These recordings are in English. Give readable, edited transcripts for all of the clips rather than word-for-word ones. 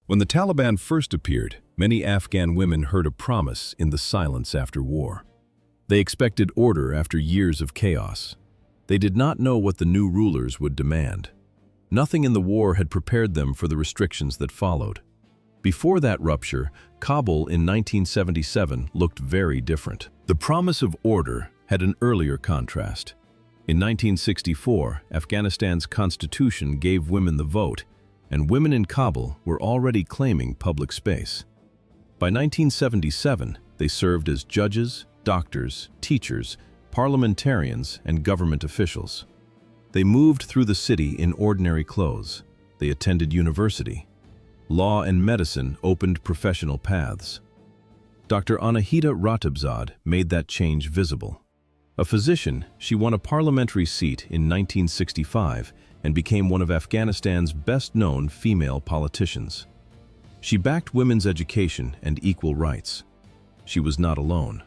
When the Taliban first appeared, many Afghan women heard a promise in the silence after war. They expected order after years of chaos. They did not know what the new rulers would demand. Nothing in the war had prepared them for the restrictions that followed. Before that rupture, Kabul in 1977 looked very different. The promise of order had an earlier contrast. In 1964, Afghanistan's constitution gave women the vote, and women in Kabul were already claiming public space. By 1977, they served as judges, doctors, teachers, parliamentarians, and government officials. They moved through the city in ordinary clothes. They attended university. Law and medicine opened professional paths. Dr. Anahita Ratabzad made that change visible. A physician, she won a parliamentary seat in 1965 and became one of Afghanistan's best-known female politicians. She backed women's education and equal rights. She was not alone.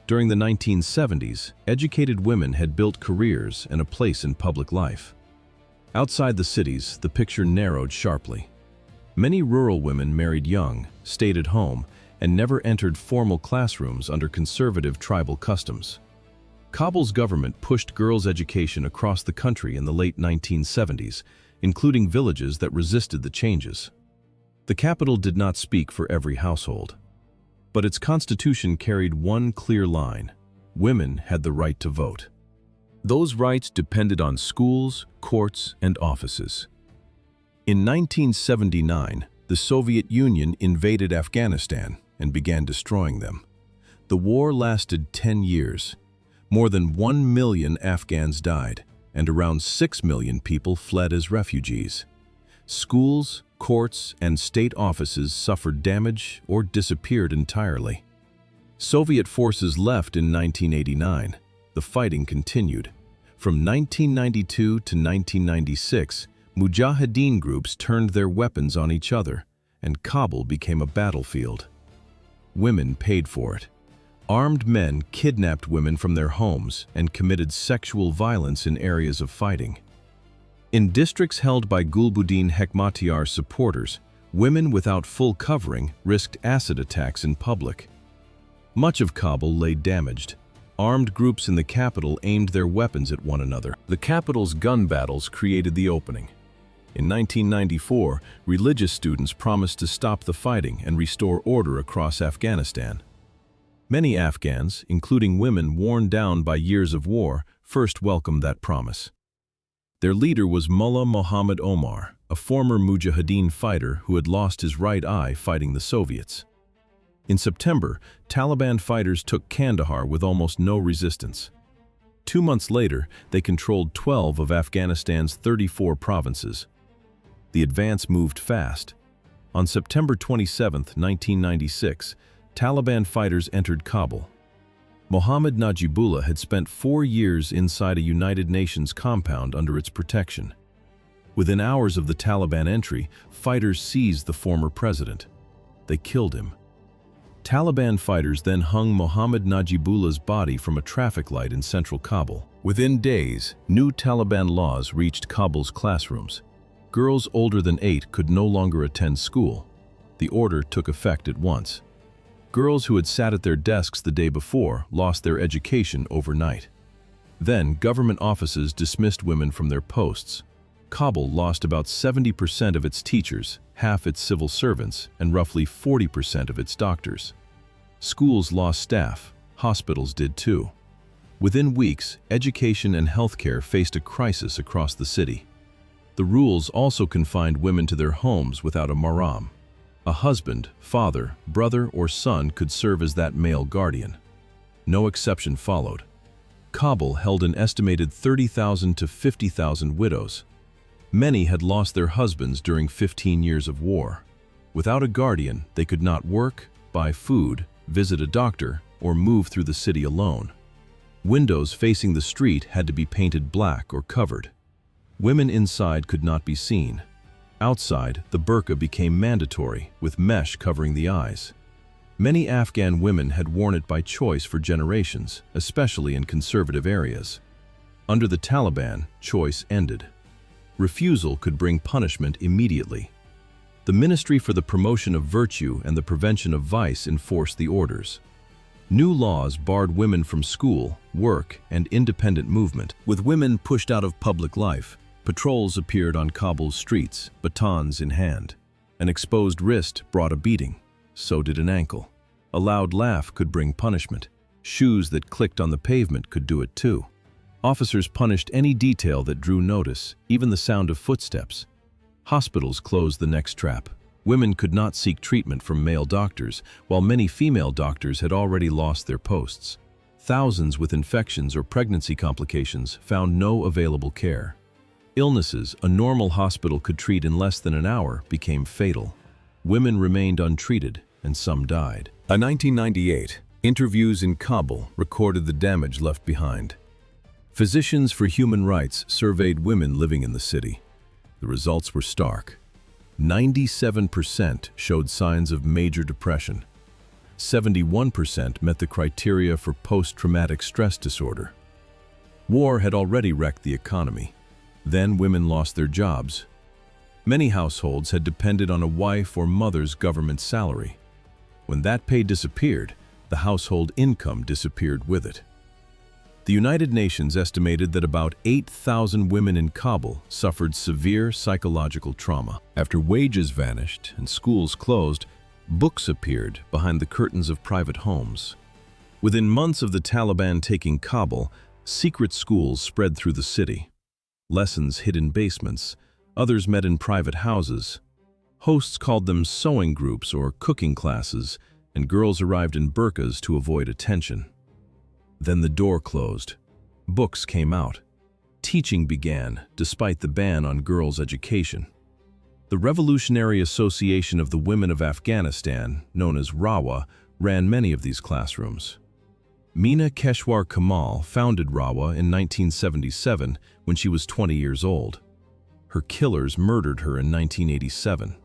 During the 1970s, educated women had built careers and a place in public life. Outside the cities, the picture narrowed sharply. Many rural women married young, stayed at home, and never entered formal classrooms under conservative tribal customs. Kabul's government pushed girls' education across the country in the late 1970s, including villages that resisted the changes. The capital did not speak for every household. But its constitution carried one clear line: women had the right to vote. Those rights depended on schools, courts, and offices. In 1979, the Soviet Union invaded Afghanistan and began destroying them. The war lasted 10 years. More than 1 million Afghans died, and around 6 million people fled as refugees. Schools, courts, and state offices suffered damage or disappeared entirely. Soviet forces left in 1989. The fighting continued. From 1992 to 1996, Mujahideen groups turned their weapons on each other, and Kabul became a battlefield. Women paid for it. Armed men kidnapped women from their homes and committed sexual violence in areas of fighting. In districts held by Gulbuddin Hekmatyar supporters, women without full covering risked acid attacks in public. Much of Kabul lay damaged. Armed groups in the capital aimed their weapons at one another. The capital's gun battles created the opening. In 1994, religious students promised to stop the fighting and restore order across Afghanistan. Many Afghans, including women worn down by years of war, first welcomed that promise. Their leader was Mullah Mohammed Omar, a former Mujahideen fighter who had lost his right eye fighting the Soviets. In September, Taliban fighters took Kandahar with almost no resistance. 2 months later, they controlled 12 of Afghanistan's 34 provinces. The advance moved fast. On September 27, 1996, Taliban fighters entered Kabul. Mohammad Najibullah had spent 4 years inside a United Nations compound under its protection. Within hours of the Taliban entry, fighters seized the former president. They killed him. Taliban fighters then hung Mohammad Najibullah's body from a traffic light in central Kabul. Within days, new Taliban laws reached Kabul's classrooms. Girls older than 8 could no longer attend school. The order took effect at once. Girls who had sat at their desks the day before lost their education overnight. Then, government offices dismissed women from their posts. Kabul lost about 70% of its teachers, half its civil servants, and roughly 40% of its doctors. Schools lost staff. Hospitals did too. Within weeks, education and healthcare faced a crisis across the city. The rules also confined women to their homes without a mahram. A husband, father, brother, or son could serve as that male guardian. No exception followed. Kabul held an estimated 30,000 to 50,000 widows. Many had lost their husbands during 15 years of war. Without a guardian, they could not work, buy food, visit a doctor, or move through the city alone. Windows facing the street had to be painted black or covered. Women inside could not be seen. Outside, the burqa became mandatory, with mesh covering the eyes. Many Afghan women had worn it by choice for generations, especially in conservative areas. Under the Taliban, choice ended. Refusal could bring punishment immediately. The Ministry for the Promotion of Virtue and the Prevention of Vice enforced the orders. New laws barred women from school, work, and independent movement. With women pushed out of public life, patrols appeared on Kabul's streets, batons in hand. An exposed wrist brought a beating. So did an ankle. A loud laugh could bring punishment. Shoes that clicked on the pavement could do it too. Officers punished any detail that drew notice, even the sound of footsteps. Hospitals closed the next trap. Women could not seek treatment from male doctors, while many female doctors had already lost their posts. Thousands with infections or pregnancy complications found no available care. Illnesses a normal hospital could treat in less than an hour became fatal. Women remained untreated, and some died. In 1998, interviews in Kabul recorded the damage left behind. Physicians for Human Rights surveyed women living in the city. The results were stark. 97% showed signs of major depression. 71% met the criteria for post-traumatic stress disorder. War had already wrecked the economy. Then women lost their jobs. Many households had depended on a wife or mother's government salary. When that pay disappeared, the household income disappeared with it. The United Nations estimated that about 8,000 women in Kabul suffered severe psychological trauma. After wages vanished and schools closed, books appeared behind the curtains of private homes. Within months of the Taliban taking Kabul, secret schools spread through the city. Lessons hid in basements, others met in private houses. Hosts called them sewing groups or cooking classes, and girls arrived in burqas to avoid attention. Then the door closed. Books came out. Teaching began, despite the ban on girls' education. The Revolutionary Association of the Women of Afghanistan, known as RAWA, ran many of these classrooms. Meena Keshwar Kamal founded RAWA in 1977 when she was 20 years old. Her killers murdered her in 1987.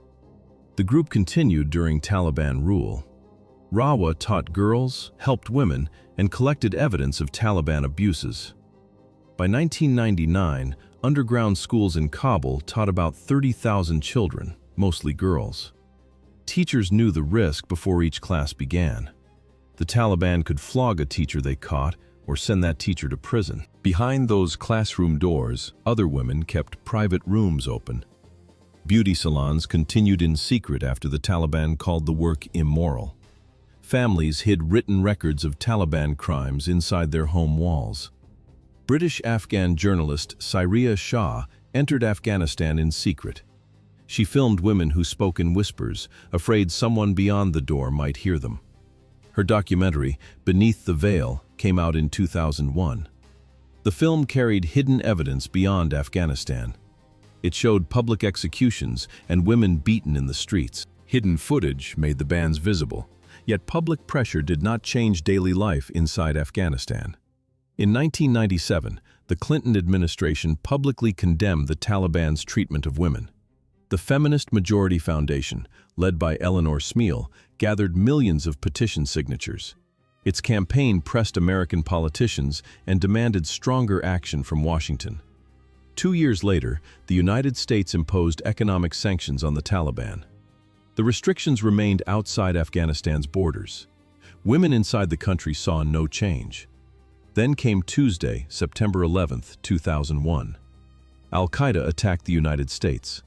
The group continued during Taliban rule. RAWA taught girls, helped women, and collected evidence of Taliban abuses. By 1999, underground schools in Kabul taught about 30,000 children, mostly girls. Teachers knew the risk before each class began. The Taliban could flog a teacher they caught or send that teacher to prison. Behind those classroom doors, other women kept private rooms open. Beauty salons continued in secret after the Taliban called the work immoral. Families hid written records of Taliban crimes inside their home walls. British Afghan journalist Syria Shah entered Afghanistan in secret. She filmed women who spoke in whispers, afraid someone beyond the door might hear them. Her documentary, Beneath the Veil, came out in 2001. The film carried hidden evidence beyond Afghanistan. It showed public executions and women beaten in the streets. Hidden footage made the bans visible. Yet public pressure did not change daily life inside Afghanistan. In 1997, the Clinton administration publicly condemned the Taliban's treatment of women. The Feminist Majority Foundation, led by Eleanor Smeal, gathered millions of petition signatures. Its campaign pressed American politicians and demanded stronger action from Washington. 2 years later, the United States imposed economic sanctions on the Taliban. The restrictions remained outside Afghanistan's borders. Women inside the country saw no change. Then came Tuesday, September 11, 2001. Al-Qaeda attacked the United States.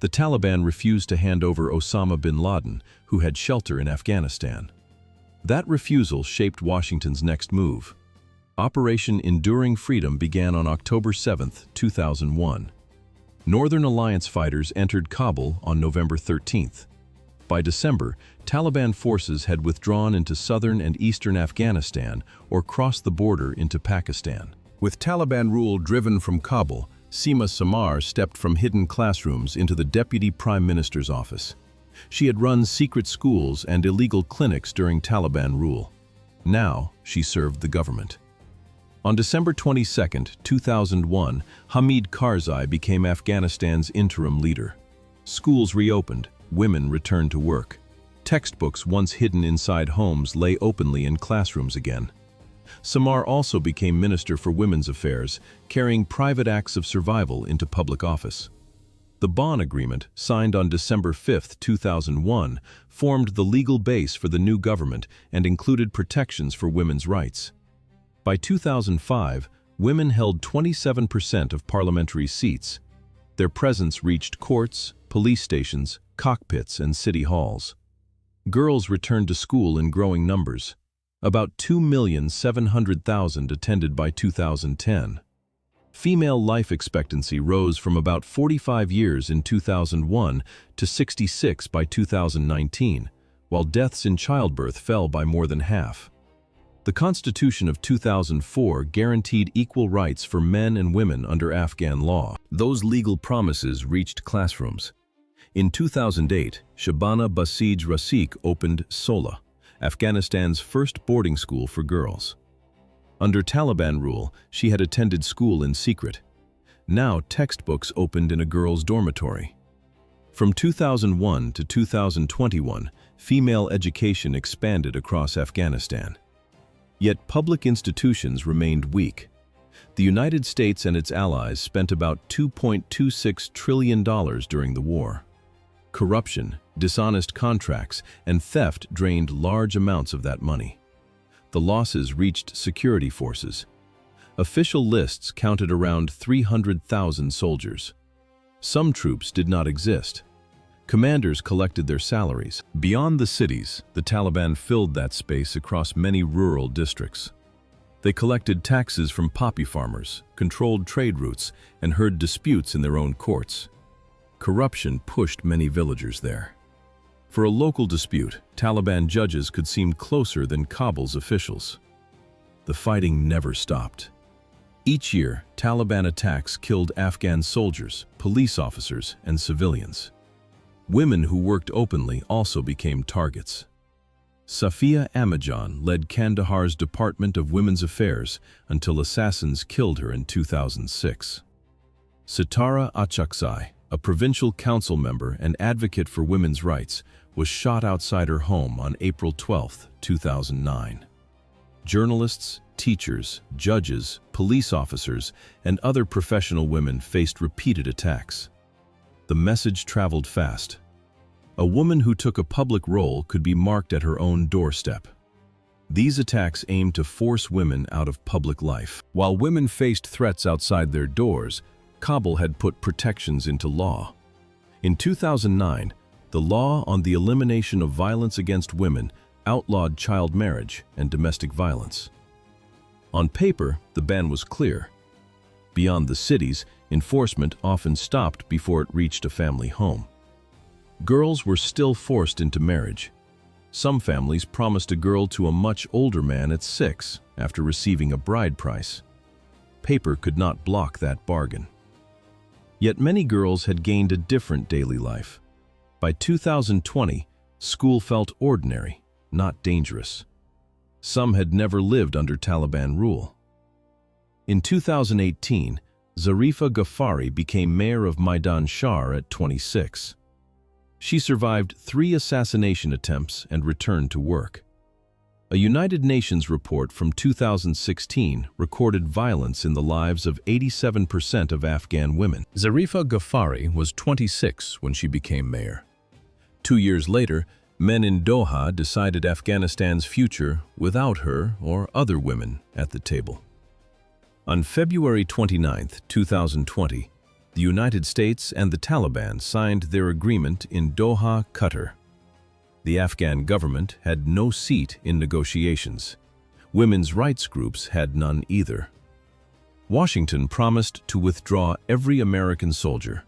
The Taliban refused to hand over Osama bin Laden, who had shelter in Afghanistan. That refusal shaped Washington's next move. Operation Enduring Freedom began on October 7, 2001. Northern Alliance fighters entered Kabul on November 13th. By December, Taliban forces had withdrawn into southern and eastern Afghanistan or crossed the border into Pakistan. With Taliban rule driven from Kabul, Seema Samar stepped from hidden classrooms into the Deputy Prime Minister's office. She had run secret schools and illegal clinics during Taliban rule. Now, she served the government. On December 22, 2001, Hamid Karzai became Afghanistan's interim leader. Schools reopened. Women returned to work. Textbooks once hidden inside homes lay openly in classrooms again. Samar also became Minister for Women's Affairs, carrying private acts of survival into public office. The Bonn Agreement, signed on December 5, 2001, formed the legal base for the new government and included protections for women's rights. By 2005, women held 27% of parliamentary seats. Their presence reached courts, police stations, cockpits, and city halls. Girls returned to school in growing numbers. About 2,700,000 attended by 2010. Female life expectancy rose from about 45 years in 2001 to 66 by 2019, while deaths in childbirth fell by more than half. The Constitution of 2004 guaranteed equal rights for men and women under Afghan law. Those legal promises reached classrooms. In 2008, Shabana Basij Rasik opened Sola, Afghanistan's first boarding school for girls. Under Taliban rule, she had attended school in secret. Now textbooks opened in a girls' dormitory. From 2001 to 2021, female education expanded across Afghanistan. Yet public institutions remained weak. The United States and its allies spent about $2.26 trillion during the war. Corruption, dishonest contracts, and theft drained large amounts of that money. The losses reached security forces. Official lists counted around 300,000 soldiers. Some troops did not exist. Commanders collected their salaries. Beyond the cities, the Taliban filled that space across many rural districts. They collected taxes from poppy farmers, controlled trade routes, and heard disputes in their own courts. Corruption pushed many villagers there. For a local dispute, Taliban judges could seem closer than Kabul's officials. The fighting never stopped. Each year, Taliban attacks killed Afghan soldiers, police officers, and civilians. Women who worked openly also became targets. Safiya Ahmadjan led Kandahar's Department of Women's Affairs until assassins killed her in 2006. Sitara Achakzai, a provincial council member and advocate for women's rights, was shot outside her home on April 12, 2009. Journalists, teachers, judges, police officers, and other professional women faced repeated attacks. The message traveled fast. A woman who took a public role could be marked at her own doorstep. These attacks aimed to force women out of public life. While women faced threats outside their doors, Kabul had put protections into law. In 2009, the law on the elimination of violence against women outlawed child marriage and domestic violence. On paper, the ban was clear. Beyond the cities, enforcement often stopped before it reached a family home. Girls were still forced into marriage. Some families promised a girl to a much older man at 6 after receiving a bride price. Paper could not block that bargain. Yet many girls had gained a different daily life. By 2020, school felt ordinary, not dangerous. Some had never lived under Taliban rule. In 2018, Zarifa Ghaffari became mayor of Maidan Shar at 26. She survived 3 assassination attempts and returned to work. A United Nations report from 2016 recorded violence in the lives of 87% of Afghan women. Zarifa Ghaffari was 26 when she became mayor. 2 years later, men in Doha decided Afghanistan's future without her or other women at the table. On February 29, 2020, the United States and the Taliban signed their agreement in Doha, Qatar. The Afghan government had no seat in negotiations. Women's rights groups had none either. Washington promised to withdraw every American soldier.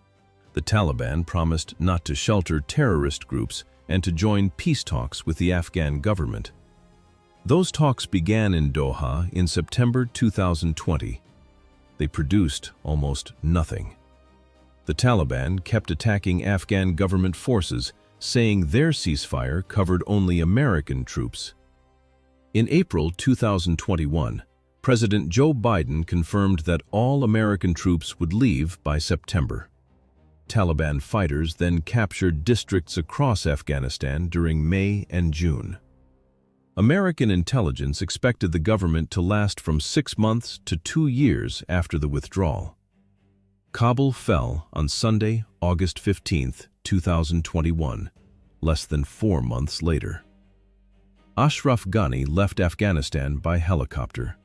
The Taliban promised not to shelter terrorist groups and to join peace talks with the Afghan government. Those talks began in Doha in September 2020. They produced almost nothing. The Taliban kept attacking Afghan government forces, saying their ceasefire covered only American troops. In April 2021, President Joe Biden confirmed that all American troops would leave by September. Taliban fighters then captured districts across Afghanistan during May and June. American intelligence expected the government to last from 6 months to 2 years after the withdrawal. Kabul fell on Sunday, August 15, 2021, less than 4 months later. Ashraf Ghani left Afghanistan by helicopter.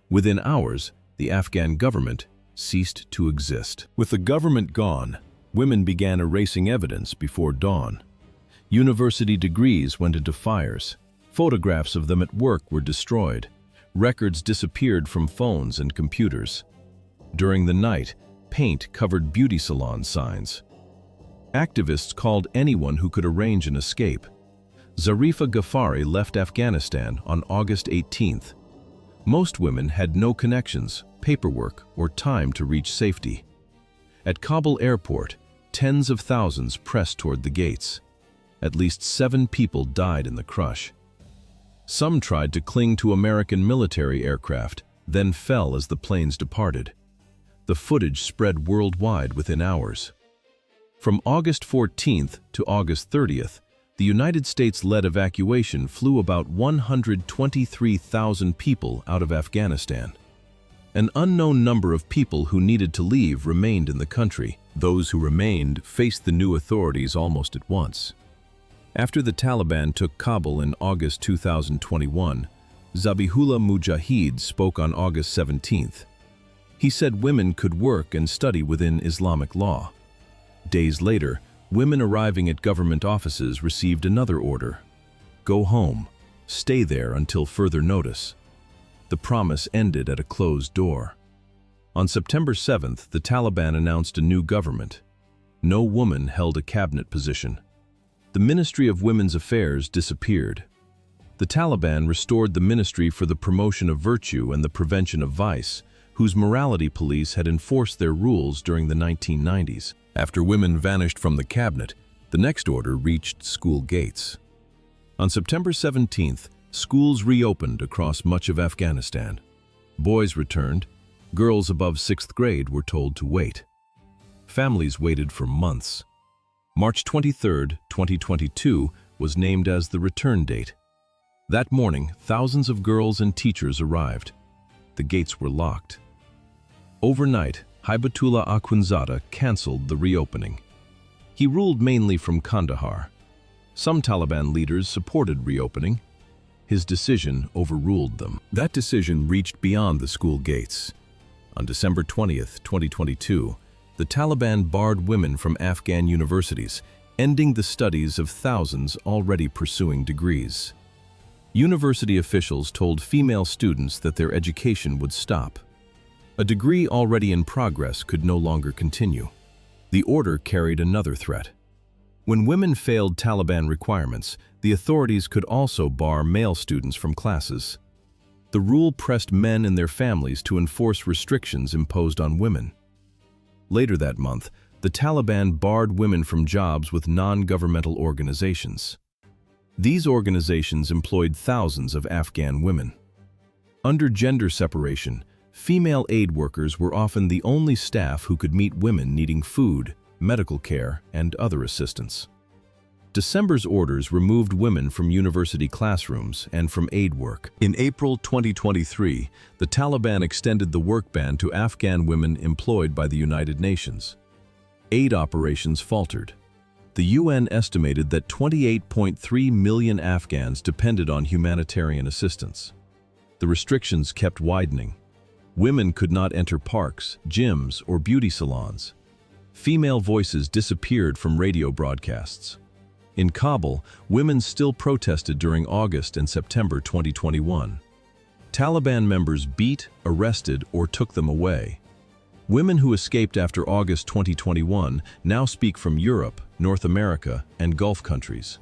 Within hours, the Afghan government ceased to exist. With the government gone, women began erasing evidence before dawn. University degrees went into fires. Photographs of them at work were destroyed. Records disappeared from phones and computers. During the night, paint covered beauty salon signs. Activists called anyone who could arrange an escape. Zarifa Ghaffari left Afghanistan on August 18th. Most women had no connections, paperwork, or time to reach safety. At Kabul airport, tens of thousands pressed toward the gates. At least 7 people died in the crush. Some tried to cling to American military aircraft, then fell as the planes departed. The footage spread worldwide within hours. From August 14th to August 30th, the United States-led evacuation flew about 123,000 people out of Afghanistan. An unknown number of people who needed to leave remained in the country. Those who remained faced the new authorities almost at once. After the Taliban took Kabul in August 2021, Zabihullah Mujahid spoke on August 17th. He said women could work and study within Islamic law. Days later, women arriving at government offices received another order: go home, stay there until further notice. The promise ended at a closed door. On September 7th, the Taliban announced a new government. No woman held a cabinet position. The Ministry of Women's Affairs disappeared. The Taliban restored the Ministry for the Promotion of Virtue and the Prevention of Vice, whose morality police had enforced their rules during the 1990s. After women vanished from the cabinet, the next order reached school gates. On September 17th, schools reopened across much of Afghanistan. Boys returned. Girls above 6th grade were told to wait. Families waited for months. March 23, 2022 was named as the return date. That morning, thousands of girls and teachers arrived. The gates were locked. Overnight, Hibatullah Akhundzada canceled the reopening. He ruled mainly from Kandahar. Some Taliban leaders supported reopening. His decision overruled them. That decision reached beyond the school gates. On December 20, 2022, the Taliban barred women from Afghan universities, ending the studies of thousands already pursuing degrees. University officials told female students that their education would stop. A degree already in progress could no longer continue. The order carried another threat. When women failed Taliban requirements, the authorities could also bar male students from classes. The rule pressed men and their families to enforce restrictions imposed on women. Later that month, the Taliban barred women from jobs with non-governmental organizations. These organizations employed thousands of Afghan women. Under gender separation, female aid workers were often the only staff who could meet women needing food, medical care, and other assistance. December's orders removed women from university classrooms and from aid work. In April 2023, the Taliban extended the work ban to Afghan women employed by the United Nations. Aid operations faltered. The UN estimated that 28.3 million Afghans depended on humanitarian assistance. The restrictions kept widening. Women could not enter parks, gyms, or beauty salons. Female voices disappeared from radio broadcasts. In Kabul, women still protested during August and September 2021. Taliban members beat, arrested, or took them away. Women who escaped after August 2021 now speak from Europe, North America, and Gulf countries.